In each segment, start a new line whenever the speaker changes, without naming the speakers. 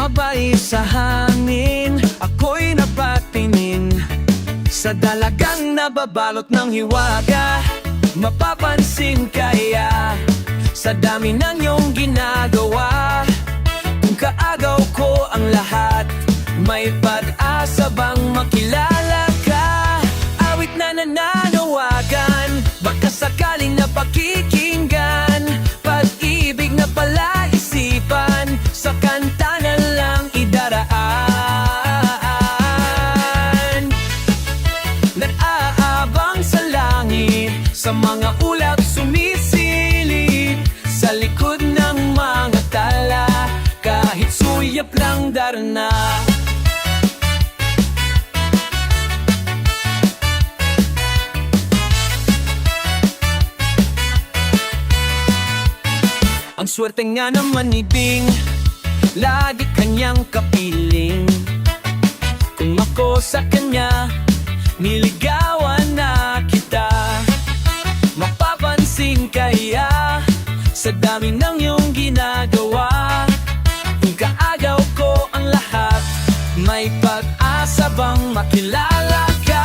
Gumagabay sa hangin, ako'y napatingin sa dalagang nababalot ng hiwaga. Mapapansin kaya sa dami ng iyong ginagawa, kung kaagaw ko ang lahat, may pag-asa bang makilala ka? Awit na nananawagan, baka sakaling napakikinggan, pag-ibig na palaisipan, sa kanta na lang idaraan. Nag-aabang sa langit, sa mga ulap sumisilip, sa likod ng mga tala, kahit suyap lang darna. Ang swerte nga naman ni Bing, lagi kanyang kapiling. Kung ako sa kanya, niligawan na kita. Mapapansin kaya sa dami ng iyong ginagawa, kung kaagaw ko ang lahat, may pag-asa bang makilala ka?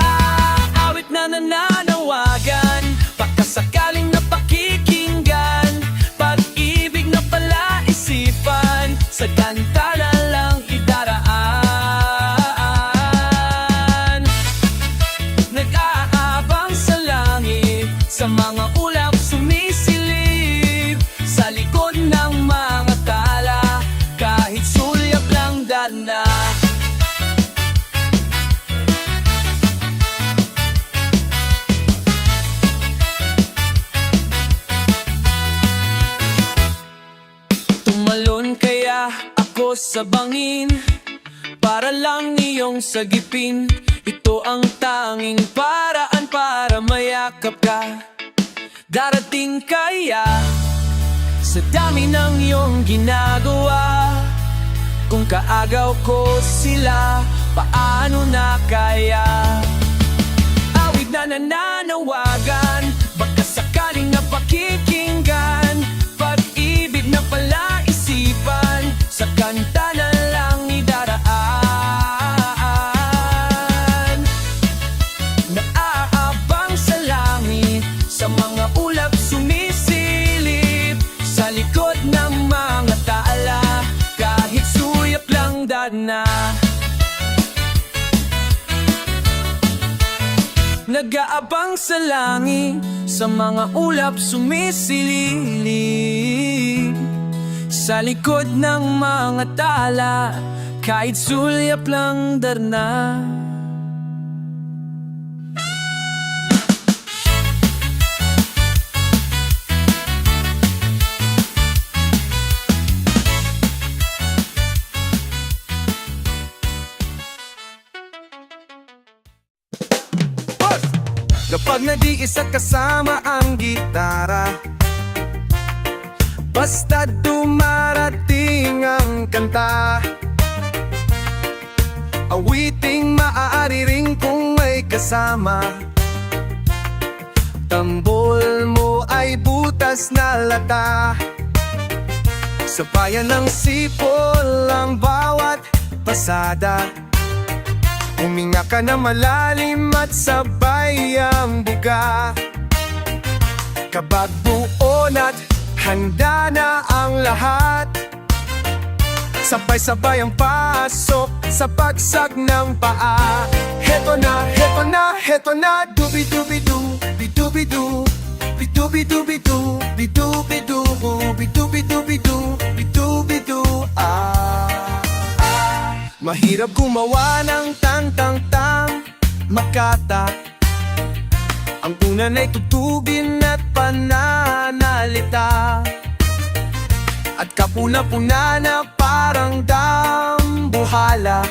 Awit na nananawagan, baka sakaling napakikinggan, pag-ibig na palaisipan, sa kanta na lang idaraan. Nag-aabang sa langit, sa mga ulap sumisilip, sa likod ng mga tala, kahit sulyap lang darna. Tumalon kaya ako sa bangin, para lang iyong sagipin. Ito ang tanging paraan para mayakap ka. Darating kaya sa dami ng iyong ginagawa, kung kaagaw ko sila, paano na kaya? Awit na nananawagan, baka sakaling napakikinggan, pag-ibig na palaisipan, sa kanta na lang idaraan. Naaabang sa langit, sa mga ulap sumisilip, sa likod ng mga tala, kahit suyap lang darna. Nag-aabang sa langit, sa mga ulap sumisilip, sa likod ng mga tala, kahit sulyap lang darna. Kapag nag-iisa kasama ang gitara, basta dumarating ang kanta, awiting maaari rin kung may kasama. Tambol mo ay butas na lata, sabayan ng sipol ang bawat pasada. Huminga ka na malalim at sabay ang buga, kabag buo na't handa na ang lahat. Sabay-sabay ang pasok sa pagsag ng paa. Heto na, heto na, heto na, dubi-dubi-du, bidu-bidu, bidu-bidu-bidu, bidu-bidu, bidu-bidu-bidu, bidu-bidu, Mahirap gumawa ng tang-tang-tang makata. Ang unan ay tutubin at pananalita, at kapuna-puna na parang dambuhala.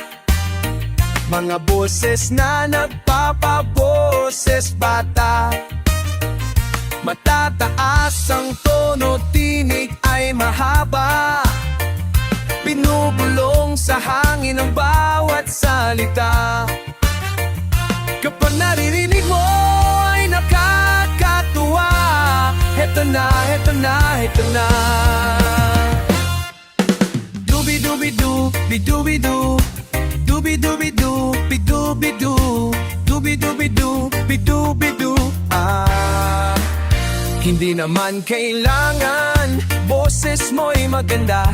Mga boses na nagpapaboses bata, matataas ang tono, tinig ay mahaba. Binubulong sa hangin ang bawat salita. Kapag naririnig mo ay nakakatuwa. Heto na, heto na, heto na. Dubi-dubi-du, Dubi-doo, bi-doo-bi-doo, dubi-doo-bi-doo, bi-doo-bi-doo, dubi-doo-bi-doo, bi-doo-bi-doo. Hindi naman kailangan boses mo'y maganda,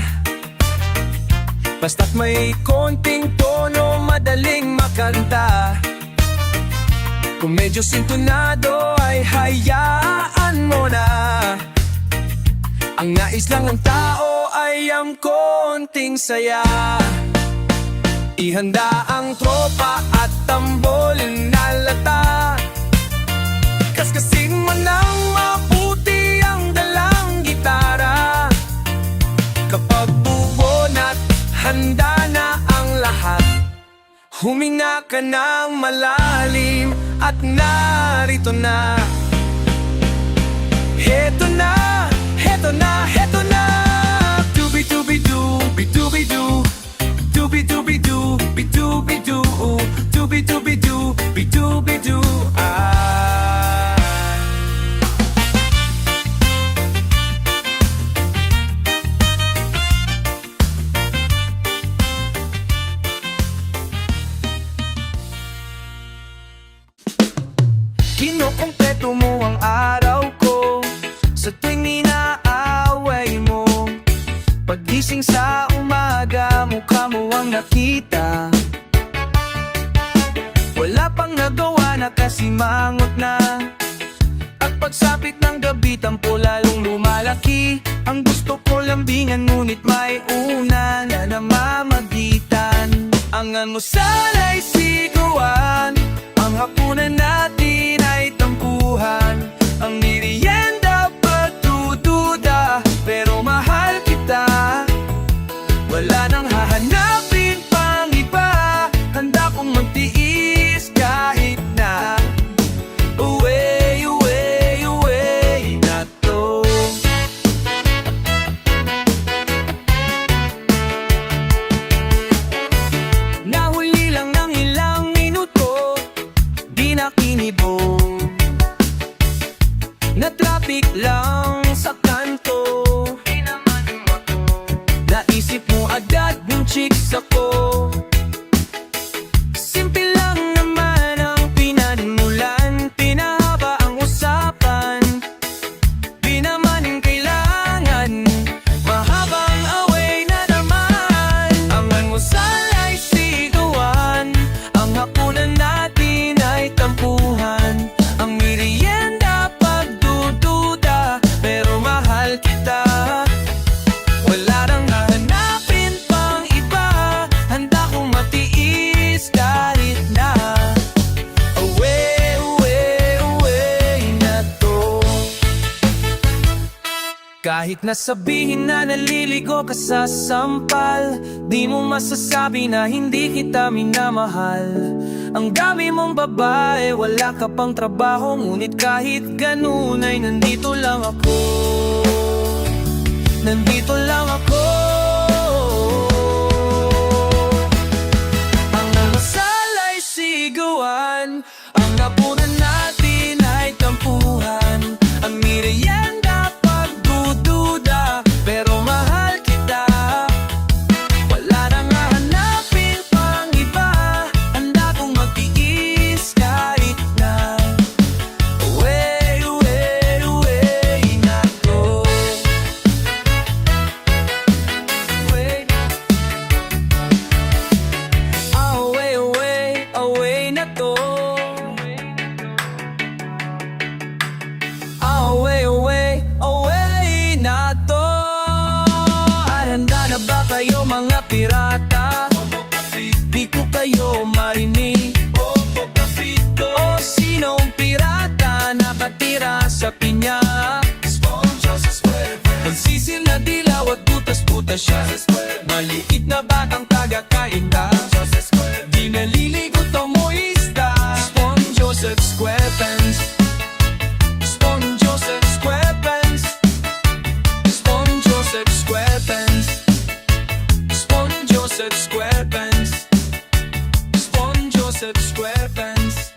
basta't may konting tono, madaling makanta. Kung medyo sintonado ay hayaan mo na. Ang nais lang ng tao ay ang konting saya. Ihanda ang tropa at tambol na lata. Kaskasin mo ng mabuti ang dalang gitara. Kapag buo na't handa na ang lahat, huminga ka ng malalim at narito na. Heto na, heto na, heto na. Dubi-dubi-doo, bi-dubi-doo, dubi-dubi-doo, bi-dubi-doo, dubi-dubi-doo, bi-dubi-doo. Kinukumpleto mo ang araw ko sa tuwing inaaway mo. Paggising sa umaga, mukha mo ang nakita. Wala pang nagawa, nakasimangot na. At pagsapit ng gabi, tampo lalong lumalaki. Ang gusto ko lambingan, ngunit may una na namamagitan. Ang almusal ay siguan, ang hapunan natin ay tampuhan. Ang merienda pagdududa, pero mahal kita. Wala nang hahanapin pang iba, handa kong magtiis kahit na away, away, away na to. Nahuli lang ng ilang minuto, di na kinibong. Na traffic lang sa kanto, di naman ako. Naisip mo agad yung chicks ako. Simple lang naman ang pinanimulan, pinahaba ang usapan. Di naman kailangan mahabang away na naman. Ang almusal ay sigawan, ang hapunan natin ay tampuhan. Ang merienda pagdududa, pero mahal kita. Wala nang hahanapin pang iba, handa kong matiis kahit na away, away, away na to. Kahit na sabihin na naliligo ka sa sampal, di mo masasabi na hindi kita minamahal. Ang dami mong babae, wala ka pang trabaho, ngunit kahit ganun ay nandito lang ako. Nandito lang ako. Ang almusal ay sigawan, ang hapunan natin ay tampuhan. Ang merienda pagdududa, pero mahal kita. Wala nang hahanapin pang iba, handa kong magtiis kahit na away, away, away na to. Away, away, away, away na to. Away, away, away na to. Ay, handa na ba kayo mga pirata? Di ko kayo marinig. O sinong pirata nakatira sa pinya? Pansisil na dilaw at butas-butas siya. Maliit na batang taga-kainta, di naliligo to mo isda. Spon Joseph SquarePants, Spon Joseph SquarePants, Spon Joseph SquarePants, Spon Joseph SquarePants, Spon Joseph SquarePants.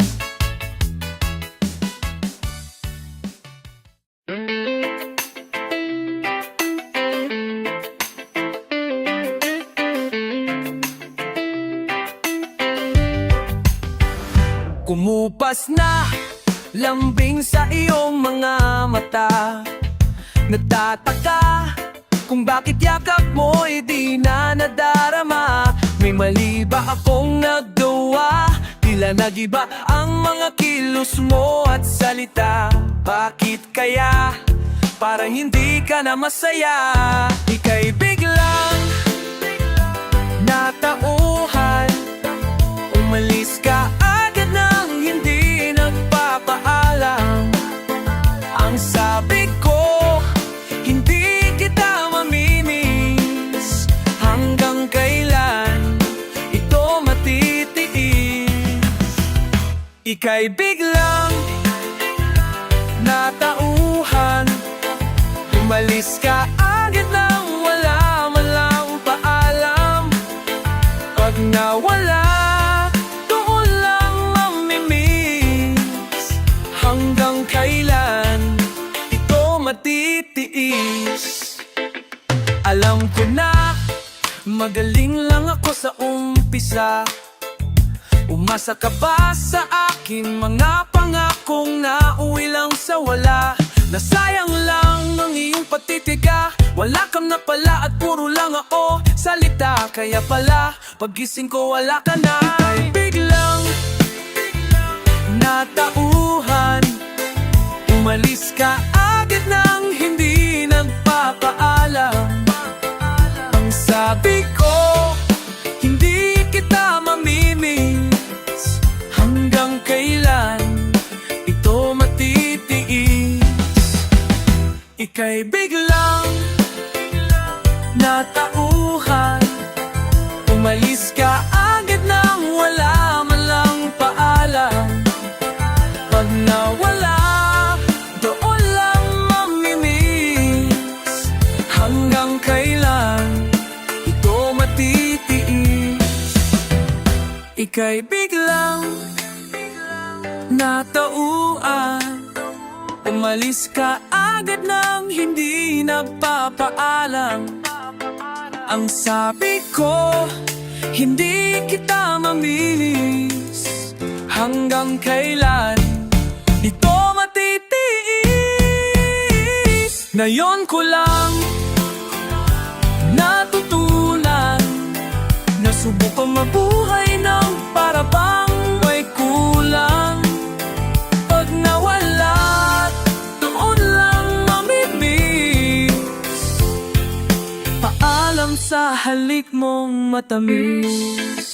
Kumupas na lambing sa iyong mga mata. Nagtataka kung bakit yakap mo'y di na nadarama. May mali ba akong nagawa? Tila nagiba ang mga kilos mo at salita. Bakit kaya parang hindi ka na masaya? Ika'y biglang natauhan. Umalis ka agad nang hindi nagpapaalam. Ang sabi ko, hindi kita mamimiss. Hanggang kailan ito matitiis? Ika'y biglang natauhan. Umalis ka agad nang wala man lang paalam. Pag nawala, doon lang mamimiss. Hanggang kailan ito matitiis? Alam ko na magaling lang ako sa umpisa. Umasa ka ba sa aking mga pangakong nauwi lang sa wala? Nasayang lang ang iyong patitiga. Wala kang na pala at puro lang ako salita. Kaya pala pagising ko wala ka na. Ay biglang natauhan. Umalis ka agad nang hindi nagpapaalam. Ang sabi ko, hindi kita mamimiss. Hanggang kailan ito matitiis? Ika'y biglang natauhan. Umalis ka agad nang wala man lang paalam. Pag nawala, doon lang mamimiss. Hanggang kailan ito matitiis? Ika'y biglang natauhan. Umalis ka agad nang hindi nagpapaalam. Ang sabi ko, hindi kita mamimiss. Hanggang kailan ito matitiis? Ngayon ko lang natutunan na subukang mabuhay ng para bang may kulang. Pag nawala, doon lang mamimiss. Paalam sa halik mong matamis.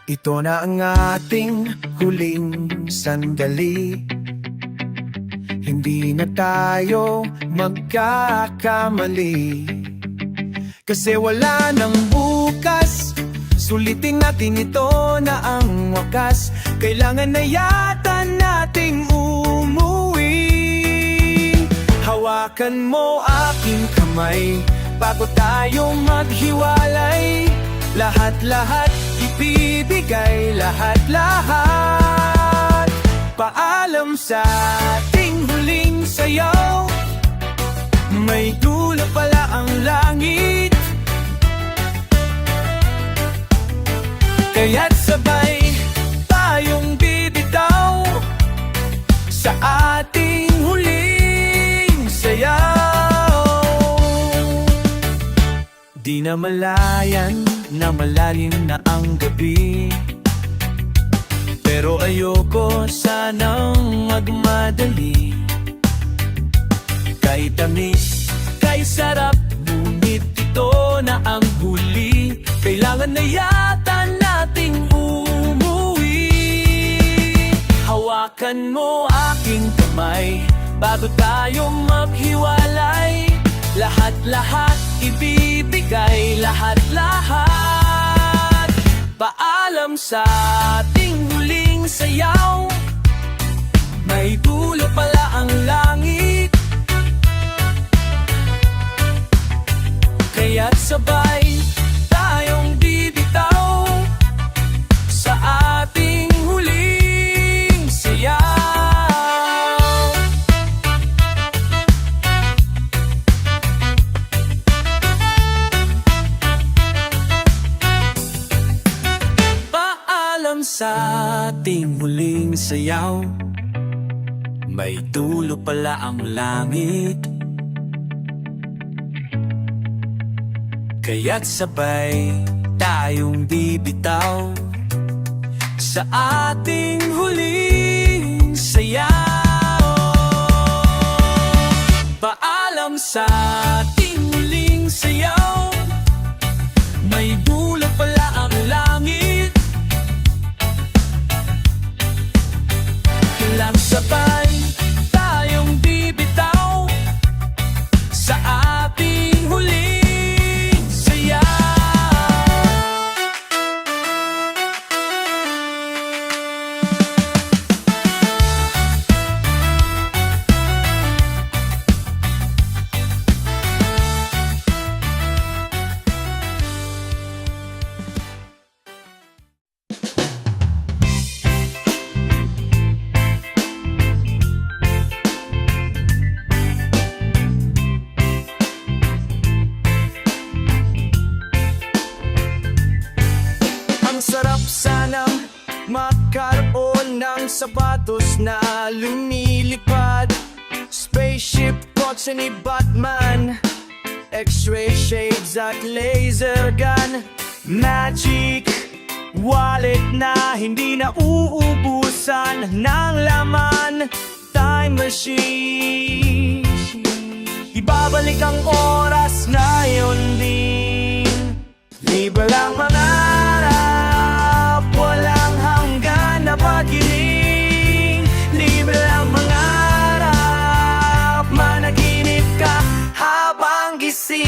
Ito na ang ating huling sandali. Hindi na tayo magkakamali. Kasi wala nang bukas. Sulitin natin ito na ang wakas. Kailangan na yata nating umuwi. Hawakan mo aking kamay bago tayo maghiwalay. Lahat-lahat ibibigay, lahat-lahat. Paalam sa ating huling sayaw. May dulo pala ang langit. Kaya't sabay tayong bibitaw sa ating huling sayaw. Di na malayan na malalim na ang gabi, pero ayoko sanang magmadali. Kay tamis, kay sarap, ngunit ito na ang huli. Kailangan na yata nating umuwi. Hawakan mo aking kamay bago tayo maghiwalay. Lahat-lahat ibibigay, lahat-lahat. Paalam sa ating huling sayaw. May dulo pala ang langit. Kaya't sabay sumayaw. May dulo pala ang langit, kaya't sabay tayong bibitaw sa ating huling sayaw. Paalam sa ating huling sayaw, may dulo pala ang langit, kailang sabay tayong bibitaw sa ating huling sayaw. Ang sarap sanang magkaroon ng sapatos na lumilipad, spaceship, kotse ni Batman, X-ray shades at laser gun, magic wallet na hindi na uubusan ng laman, time machine, ibabalik ang oras ngayon din. Libre lang mangarap, walang hanggan na pag-iling. Libre lang mangarap, managinip ka habang gising.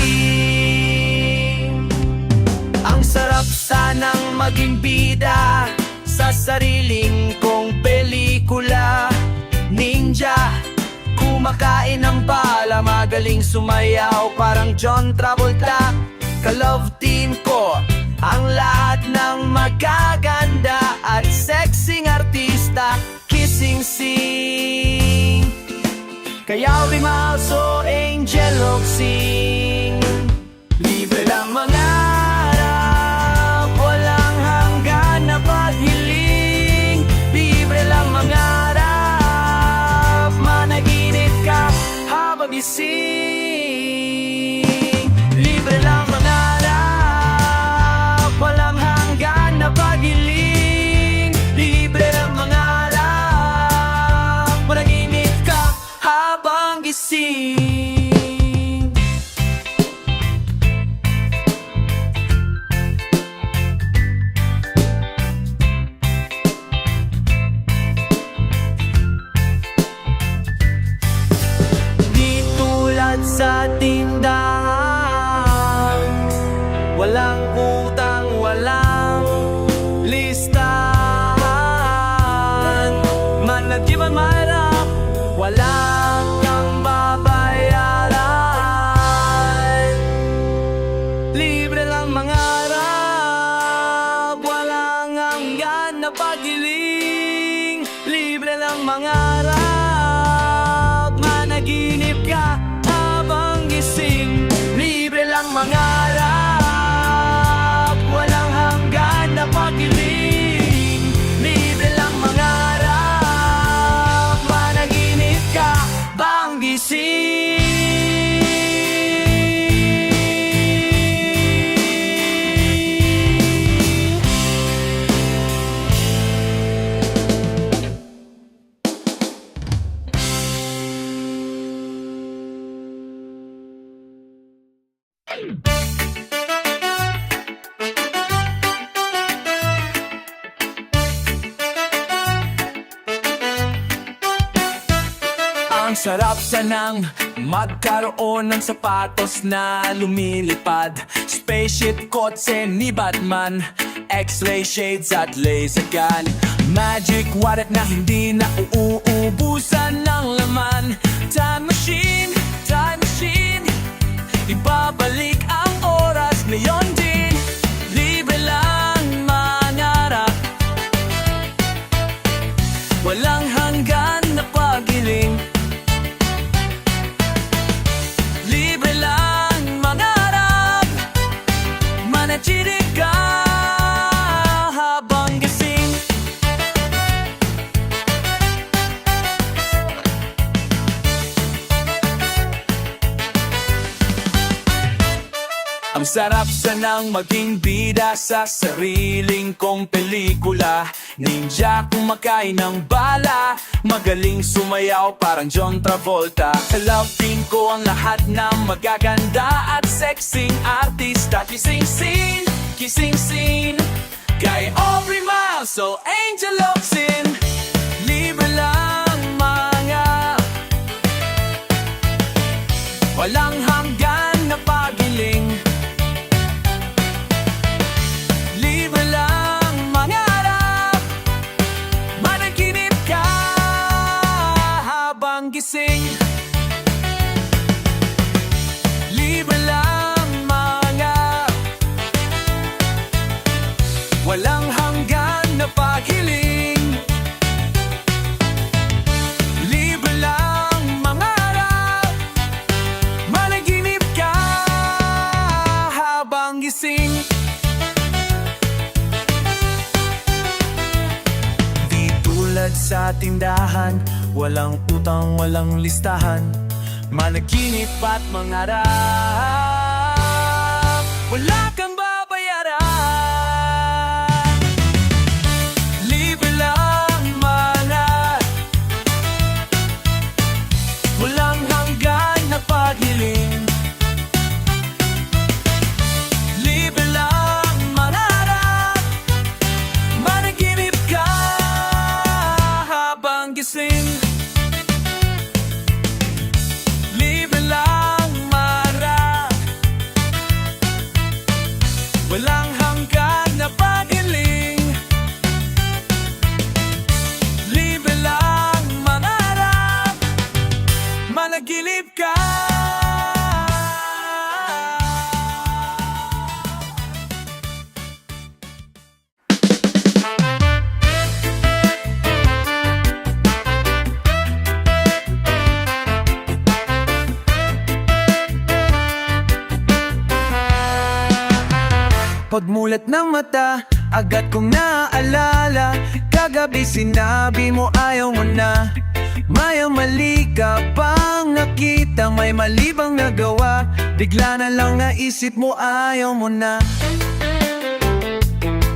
Ang sarap sanang maging bida sa sariling kong pelikula. Ninja, kumakain ng bala, magaling sumayaw parang John Travolta. Ka-love team ko ang lahat ng magaganda at sexing artista, kissing scene. Kaya we also angel sing. Libre lang mangarap, walang hanggan na paghiling. Libre lang mangarap, managinip ka habang gising. Libre lang mangarap, walang hanggan na pag-iling. Libre lang mangarap, managinip ka habang gising. Di tulad sa tindahan, walang utang, walang listahan. Manatiban mahirap, walang kang babayaran. Libre lang mangarap, walang hanggan na pag-iling. Libre lang mangarap, managinip ka habang gising. Libre lang mangarap, walang hanggan na pag-iling. Libre lang mangarap, managinip ka bang gising. Ang sarap sanang magkaroon ng sapatos na lumilipad, spaceship, kotse ni Batman, X-ray shades at laser gun, magic wallet na hindi na uuubusan ng laman, time machine, ibabalik ang oras ngayon din. Libre lang mangarap, walang hanggan na pag-iling. Libre lang mangarap, managinip ka habang gising. sarap sanang maging bida sa sariling kong pelikula. Ninja kumakain ng bala, magaling sumayaw parang John Travolta. Love team ko ang lahat ng magaganda at sexing artista. Kissing scene kay Aubrey Miles o Angel Locsin. Libre lang mga walang hanggan na pagiling. Libre lang mangarap, managinip ka habang gising. Libre lang mga walang hanggan na paghiling. Libre lang mangarap, managinip ka habang gising. Di tulad sa tindahan, walang utang, walang listahan. Managinip at mangarap, wala kang babayaran. Libre lang manat, walang hanggan na paghiling. Libre lang manarap, managinip ka habang gising. Libre lang marap, walang hanggan na paghiling. Libre lang manarap, managinip ka. Pagmulat ng mata, agad kong naaalala. Kagabi sinabi mo ayaw mo na. May mali ka pang nakita, may mali bang nagawa? Bigla na lang naisip mo ayaw mo na.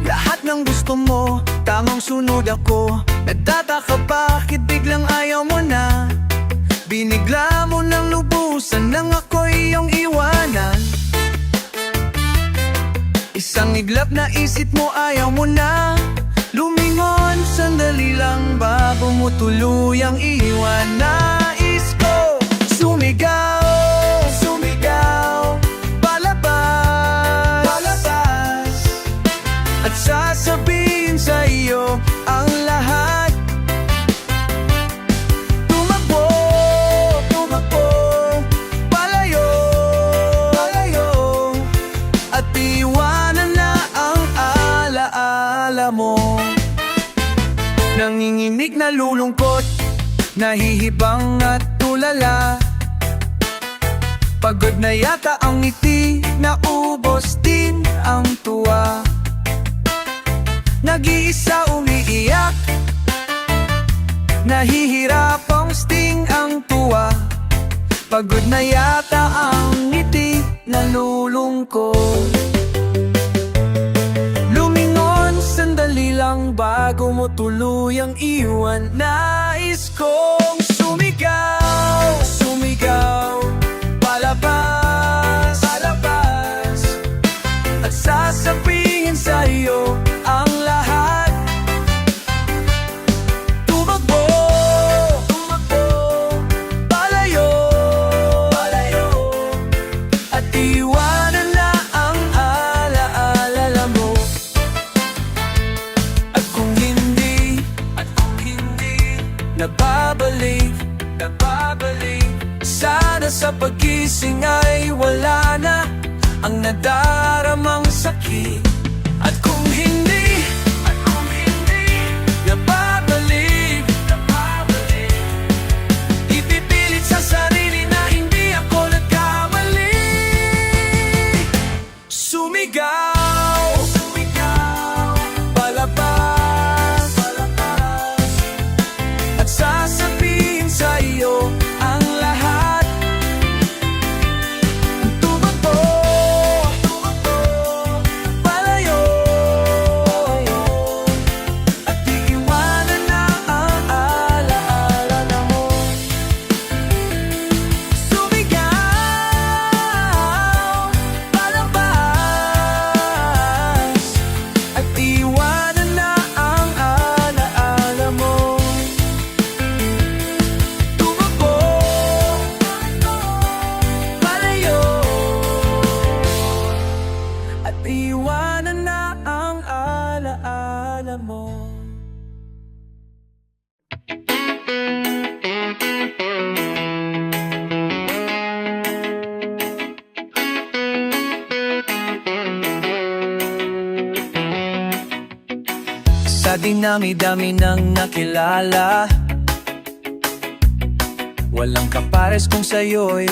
Lahat ng gusto mo, tamang sunod ako. Nagtataka bakit biglang ayaw mo na. Binigla mo ng lubusan nang ako'y iyong iwanan. Isang iglap na isip mo ayaw mo na. Lumingon sandali lang bago mo tuluyang iwan. Nais ko sumigaw, sumigaw, palabas, palabas, at sasabihin sa iyo ang lahat. Tumakbo, tumakbo, palayo, palayo, at iwanan na ang alaala mo. Nanginginig na lulungkot, nahihibang at tulala. Pagod na yata ang ngiti, naubos din ang tuwa. Nag-iisa umiiyak, nahihirapang sting ang tuwa. Pagod na yata ang ngiti, nalulungkot. Lumingon sandali lang bago mo tuluyang iwan. Nais kong sumigaw, sumigaw, palabas, palabas, at sasabihin sa iyo ang lahat. Tumakbo, tumakbo, palayo, palayo, at iwanan na ang alaala mo. At kung hindi nababalik, nababalik, sana sa pagising ay wala na ang nadaramang sakit. At kung hindi nababalik, nababalik, ipipilit sa sarili na hindi ako nagkamali. Sumigaw, sumigaw, palabas, palabas, at sasabihin sa iyo ang lahat. Tumakbo, tumakbo, dinami-dami ng nakilala. Walang kapares kung sa'yo'y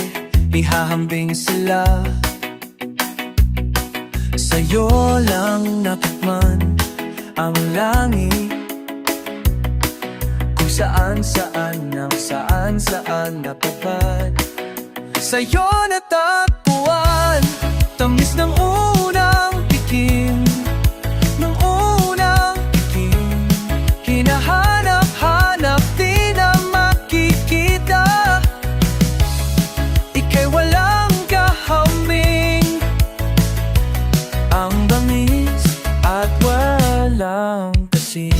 ihahambing sila. Sa'yo lang natikman ang langit, kung saan-saan ang saan-saan napapad. Sa'yo natagpuan, tamis ng unang tikim, ng unang tikim. Hinahanap-hanap di na makikita, ika'y walang kahaming. Ang bangis at walang kasing.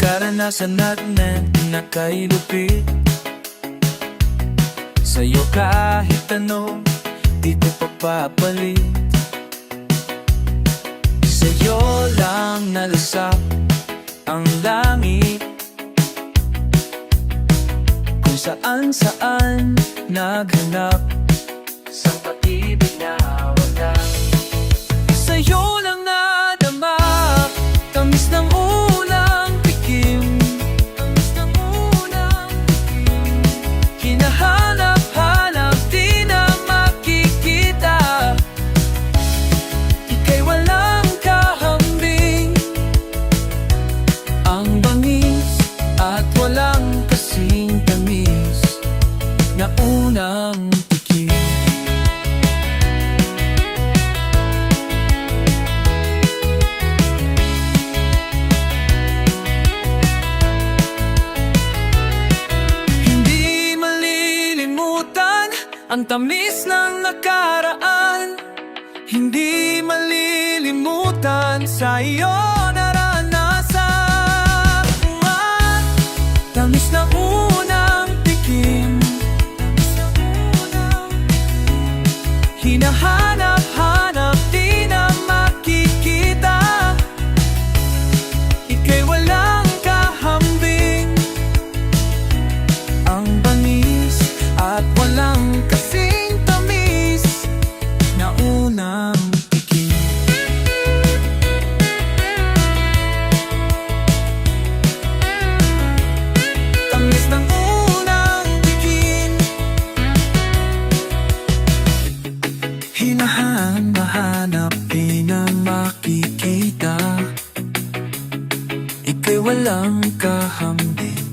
Karanasan natin na kay lupit, sa'yo kahit ano, di ko papapalit. Sa'yo lang nalasap ang langit, kung saan-saan naghanap sa pag-ibig na walang. Sa'yo lang nadama, tamis ng unang tikim, tamis ng unang tikim. Hinahanap-hanap di na makikita, ika'y walang kahambing. Ang bangis at walang kasing tamis na unang tikim. Hindi malilimutan ang tamis ng nakaraan, hindi malilimutan sa iyo naranasan. Tamis ng unang tikim, tamis ng unang tikim. Hinahanap-hanap di na makikita, ika'y walang kahambing. Ang bangis at walang kasing tamis na unang tikim. Tamis ng unang tikim. Hinahanap di na makikita, ika'y walang kahambing.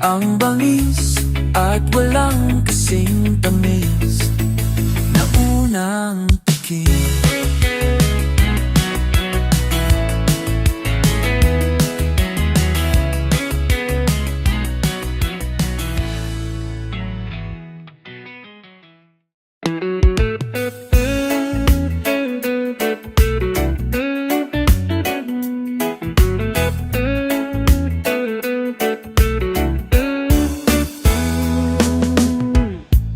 Ang bangis at walang kasing tamis na unang tikim.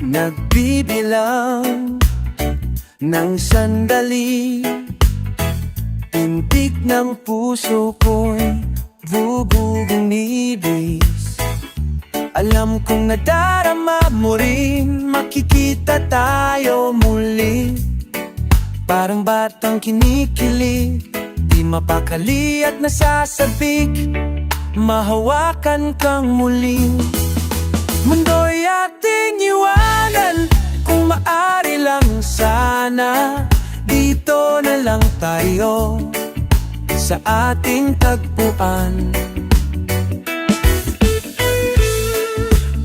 Nagbibilang ng sandali, tintig ng puso ko'y bubugong nibis. Alam kong nadarama mo rin, makikita tayo muli. Parang batang kinikilig, di mapakali at nasasabik, mahawakan kang muli. Mundo'y ating iwanan, kung maaari lang sana, dito na lang tayo sa ating tagpuan.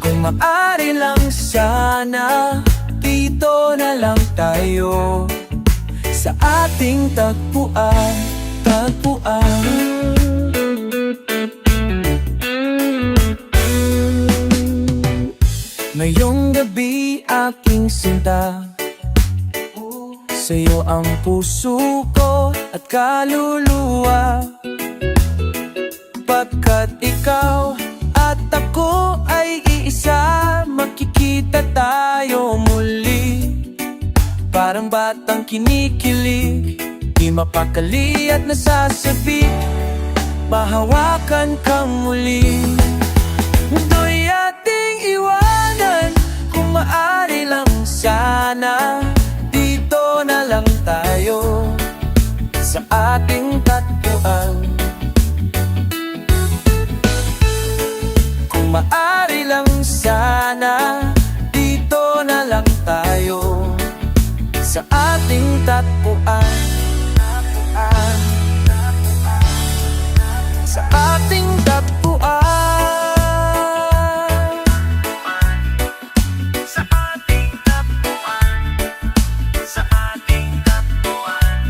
Kung maaari lang sana, dito na lang tayo sa ating tagpuan, tagpuan. Ngayong gabi aking sinta, sa'yo ang puso ko at kaluluwa. Pagkat ikaw at ako ay iisa, makikita tayo muli. Parang batang kinikilig, di mapakali at nasasabik, mahawakan kang muli. Mundo'y ating iwanan, kung maaari lang sana dito na lang tayo sa ating tagpuan. Kung maaari lang sana dito na lang tayo sa ating tagpuan. Sa ating tagpuan. Sa ating tagpuan. Sa ating tagpuan.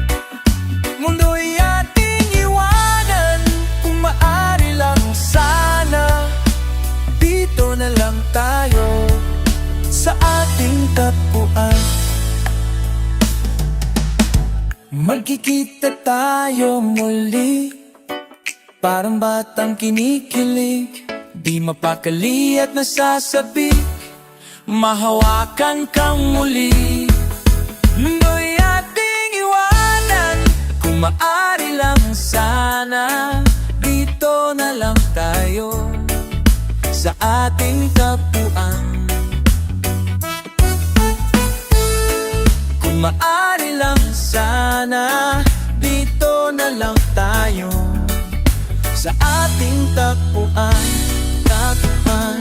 Mundo'y ating iwanan. Kung maaari lang sana dito na lang tayo sa ating tagpuan. Magkikita tayo muli, parang batang kinikilig, di mapakali at nasasabik, mahawakan kang muli. Mundo'y ating iwanan, kung maaari lang sana dito na lang tayo sa ating tagpuan. Kung maaari lang sana dito na lang tayo sa ating tagpuan, tagpuan.